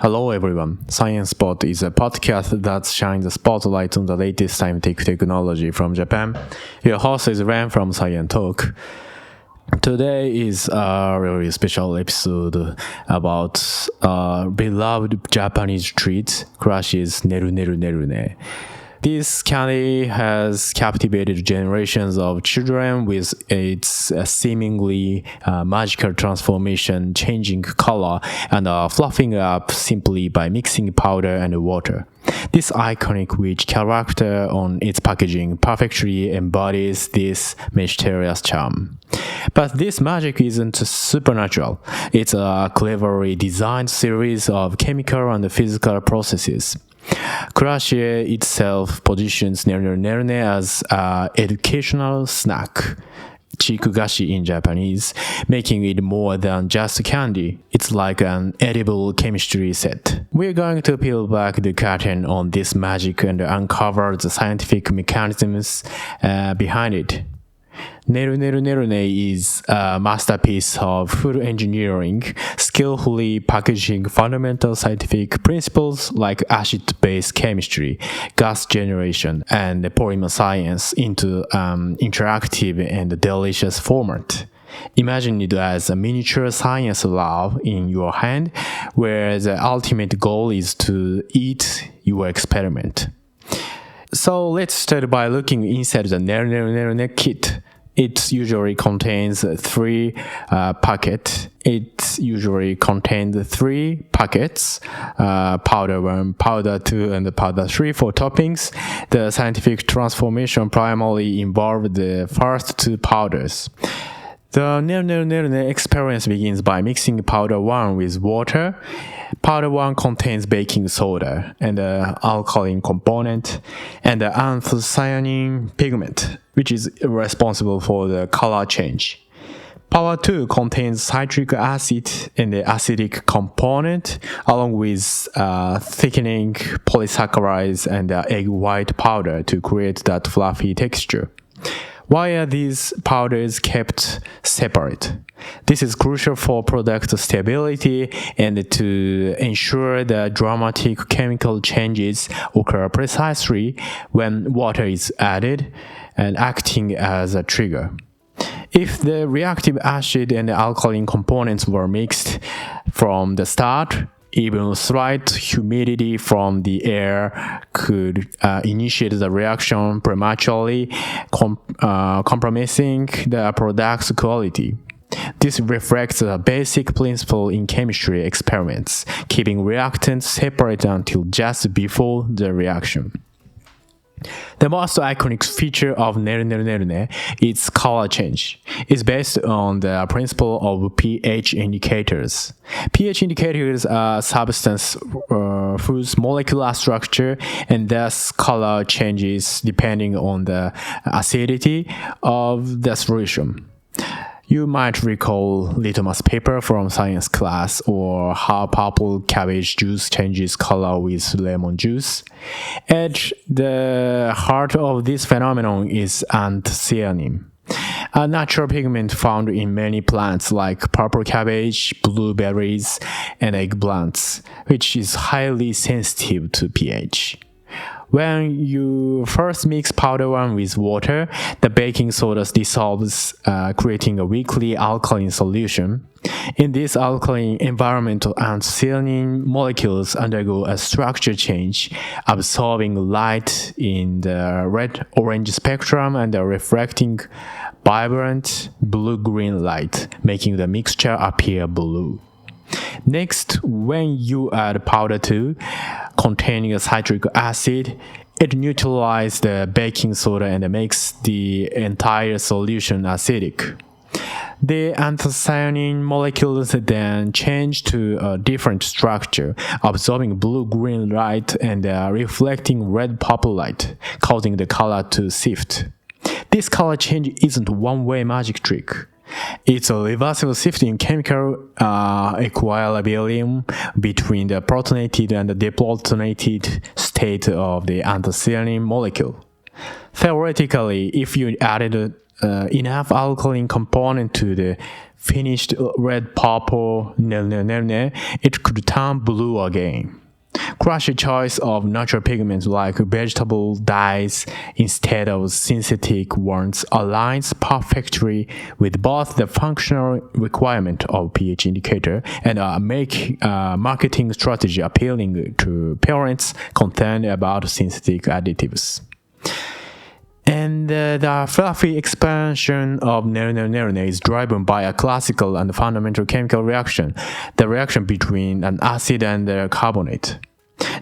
Hello everyone. Science Spot is a podcast that shines a spotlight on the latest scientific technology from Japan. Your host is Ren from Science Talk. Today is a really special episode about beloved Japanese treat, Crush's Nerunerunerune. This candy has captivated generations of children with its seemingly magical transformation, changing color and fluffing up simply by mixing powder and water. This iconic witch character on its packaging perfectly embodies this mysterious charm. But this magic isn't supernatural. It's a cleverly designed series of chemical and physical processes. Crush itself positions Nerune as an educational snack, chikugashi in Japanese, making it more than just candy. It's like an edible chemistry set. We're going to peel back the curtain on this magic and uncover the scientific mechanisms behind it. Nerunerunerune is a masterpiece of food engineering, skillfully packaging fundamental scientific principles like acid-base chemistry, gas generation, and polymer science into an interactive and delicious format. Imagine it as a miniature science lab in your hand, where the ultimate goal is to eat your experiment. So let's start by looking inside the Nerunerunerune kit. It usually contains three packets. Powder 1, powder 2, and powder 3 for toppings. The scientific transformation primarily involved the first two powders. The Nerunerunerune experience begins by mixing powder 1 with water. Powder 1 contains baking soda and an alkaline component and an anthocyanin pigment, which is responsible for the color change. Powder 2 contains citric acid and the acidic component, along with thickening polysaccharides and egg white powder to create that fluffy texture. Why are these powders kept separate? This is crucial for product stability and to ensure that dramatic chemical changes occur precisely when water is added and acting as a trigger. If the reactive acid and the alkaline components were mixed from the start, even slight humidity from the air could initiate the reaction prematurely, compromising the product's quality. This reflects a basic principle in chemistry experiments, keeping reactants separate until just before the reaction. The most iconic feature of Nerunerunerune is color change. It's based on the principle of pH indicators. pH indicators are substances whose molecular structure and thus color changes depending on the acidity of the solution. You might recall litmus paper from science class or how purple cabbage juice changes color with lemon juice. At the heart of this phenomenon is anthocyanin, a natural pigment found in many plants like purple cabbage, blueberries, and eggplants, which is highly sensitive to pH. When you first mix powder 1 with water, the baking soda dissolves, creating a weakly alkaline solution. In this alkaline environment, anthocyanin molecules undergo a structure change, absorbing light in the red-orange spectrum and reflecting vibrant blue-green light, making the mixture appear blue. Next, when you add powder 2, containing a citric acid, it neutralizes the baking soda and makes the entire solution acidic. The anthocyanin molecules then change to a different structure, absorbing blue-green light and reflecting red-purple light, causing the color to shift. This color change isn't a one-way magic trick. It's a reversible shift in chemical equilibrium between the protonated and the deprotonated state of the anthocyanin molecule. Theoretically, if you added enough alkaline component to the finished red-purple Nerune, it could turn blue again. Crucial choice of natural pigments like vegetable dyes instead of synthetic ones aligns perfectly with both the functional requirement of pH indicator and make marketing strategy appealing to parents concerned about synthetic additives. And the fluffy expansion of Nerunerunerune is driven by a classical and fundamental chemical reaction, the reaction between an acid and a carbonate.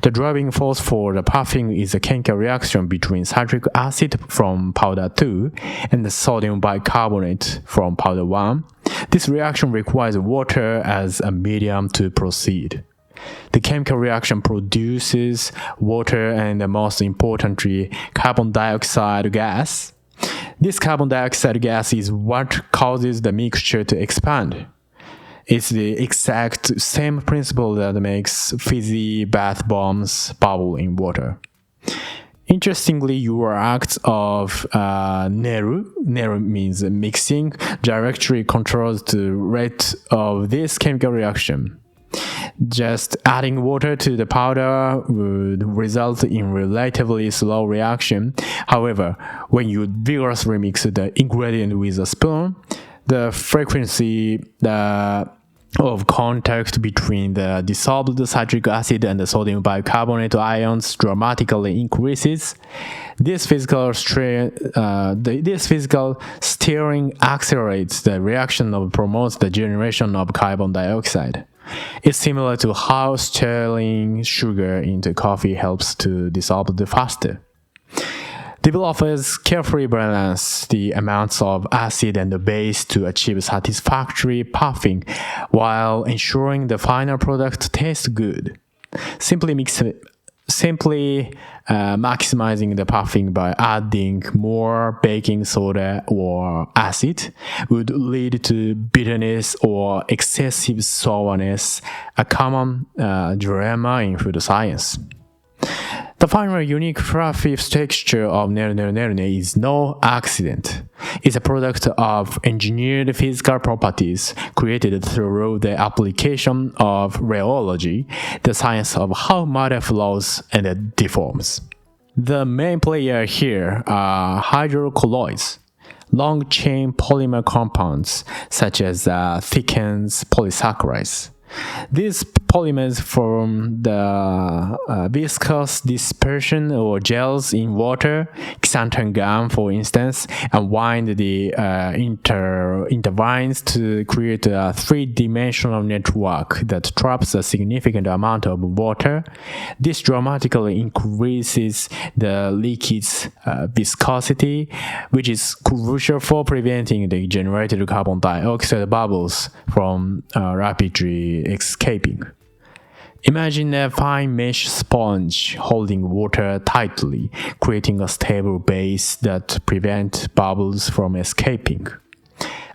The driving force for the puffing is a chemical reaction between citric acid from powder 2 and the sodium bicarbonate from powder 1. This reaction requires water as a medium to proceed. The chemical reaction produces water and, most importantly, carbon dioxide gas. This carbon dioxide gas is what causes the mixture to expand. It's the exact same principle that makes fizzy bath bombs bubble in water. Interestingly, your acts of Neru means mixing, directly controls the rate of this chemical reaction. Just adding water to the powder would result in relatively slow reaction. However, when you vigorously mix the ingredient with a spoon, the frequency of contact between the dissolved citric acid and the sodium bicarbonate ions dramatically increases. This physical steering accelerates the reaction and promotes the generation of carbon dioxide. It's similar to how stirring sugar into coffee helps to dissolve the faster. Developers carefully balance the amounts of acid and the base to achieve satisfactory puffing while ensuring the final product tastes good. Simply maximizing the puffing by adding more baking soda or acid would lead to bitterness or excessive sourness, a common dilemma in food science. The final unique fluffy texture of Nerunerunerune is no accident. It's a product of engineered physical properties created through the application of rheology, the science of how matter flows and deforms. The main player here are hydrocolloids, long-chain polymer compounds such as thickens polysaccharides. These polymers form the viscous dispersion or gels in water, xanthan gum for instance, and wind the intervenes to create a three-dimensional network that traps a significant amount of water. This dramatically increases the liquid's viscosity, which is crucial for preventing the generated carbon dioxide bubbles from rapidly escaping. Imagine a fine mesh sponge holding water tightly, creating a stable base that prevents bubbles from escaping.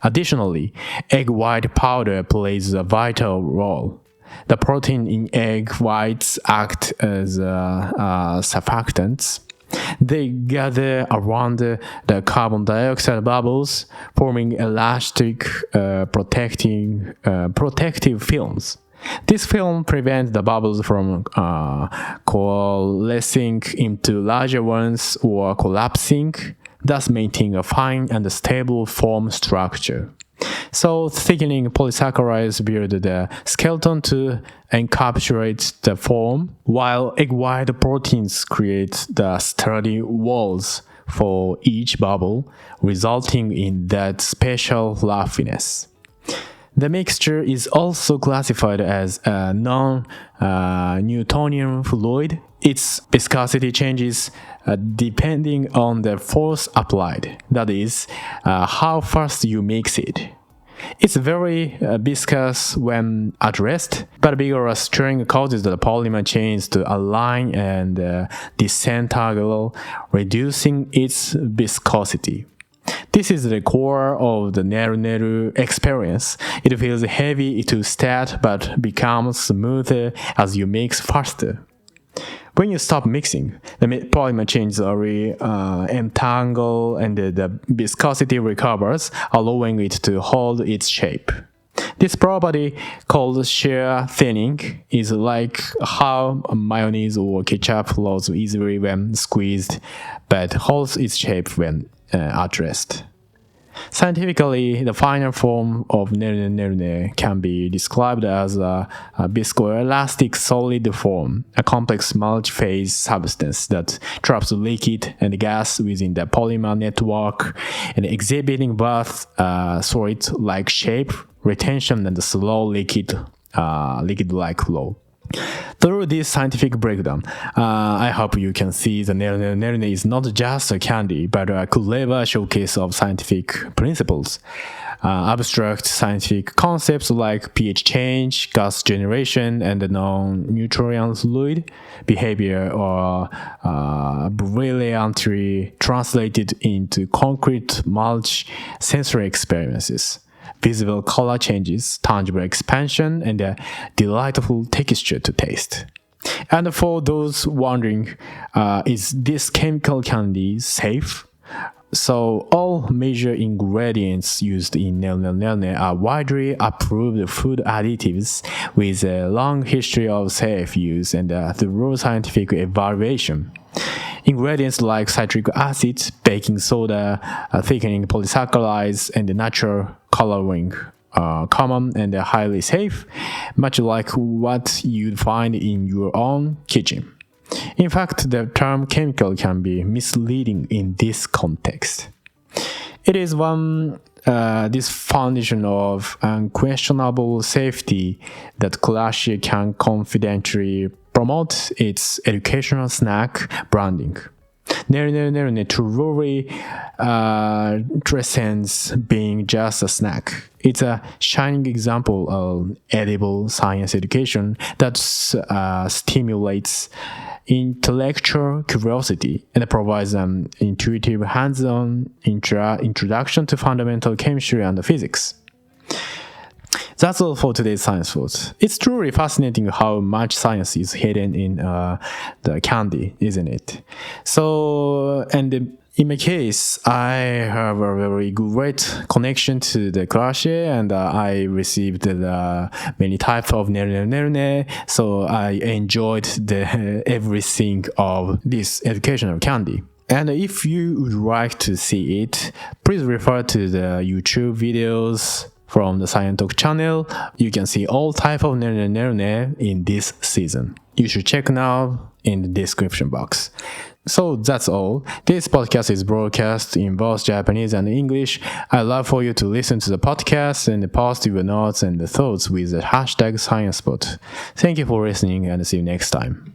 Additionally, egg white powder plays a vital role. The protein in egg whites act as surfactants. They gather around the carbon dioxide bubbles, forming elastic protective films. This film prevents the bubbles from coalescing into larger ones or collapsing, thus maintaining a fine and stable form structure. So thickening polysaccharides build the skeleton to encapsulate the form, while egg white proteins create the sturdy walls for each bubble, resulting in that special fluffiness. The mixture is also classified as a non-Newtonian fluid. Its viscosity changes depending on the force applied, that is, how fast you mix it. It's very viscous when at rest, but vigorous stirring causes the polymer chains to align and disentangle, reducing its viscosity. This is the core of the Neru experience. It feels heavy to start but becomes smoother as you mix faster. When you stop mixing, the polymer changes entangle and the viscosity recovers, allowing it to hold its shape. This property, called shear thinning, is like how mayonnaise or ketchup flows easily when squeezed, but holds its shape when at rest. Scientifically, the final form of Nerune can be described as a viscoelastic solid form, a complex multi-phase substance that traps liquid and gas within the polymer network and exhibiting both solid-like shape, retention, and slow liquid-like flow. Through this scientific breakdown, I hope you can see the Nerune is not just a candy, but a clever showcase of scientific principles. Abstract scientific concepts like pH change, gas generation, and non-Newtonian fluid behavior are brilliantly translated into concrete multi-sensory experiences. Visible color changes, tangible expansion, and a delightful texture to taste. And for those wondering, is this chemical candy safe? So all major ingredients used in Nerune are widely approved food additives with a long history of safe use and thorough scientific evaluation. Ingredients like citric acid, baking soda, thickening polysaccharides, and natural coloring are common and highly safe, much like what you'd find in your own kitchen. In fact, the term chemical can be misleading in this context. It is this foundation of unquestionable safety that Clashie can confidently promote its educational snack branding. Nerune truly transcends being just a snack. It's a shining example of edible science education that stimulates intellectual curiosity and provides an intuitive hands-on introduction to fundamental chemistry and physics. That's all for today's Science Thoughts. It's truly fascinating how much science is hidden in the candy, isn't it? So, and in my case, I have a very great connection to the Clashie, and I received many types of Nerune, so I enjoyed everything of this educational candy. And if you would like to see it, please refer to the YouTube videos from the Science Talk channel. You can see all types of Nerune in this season. You should check now in the description box. So that's all. This podcast is broadcast in both Japanese and English. I'd love for you to listen to the podcast and post your notes and thoughts with the hashtag ScienceSpot. Thank you for listening and see you next time.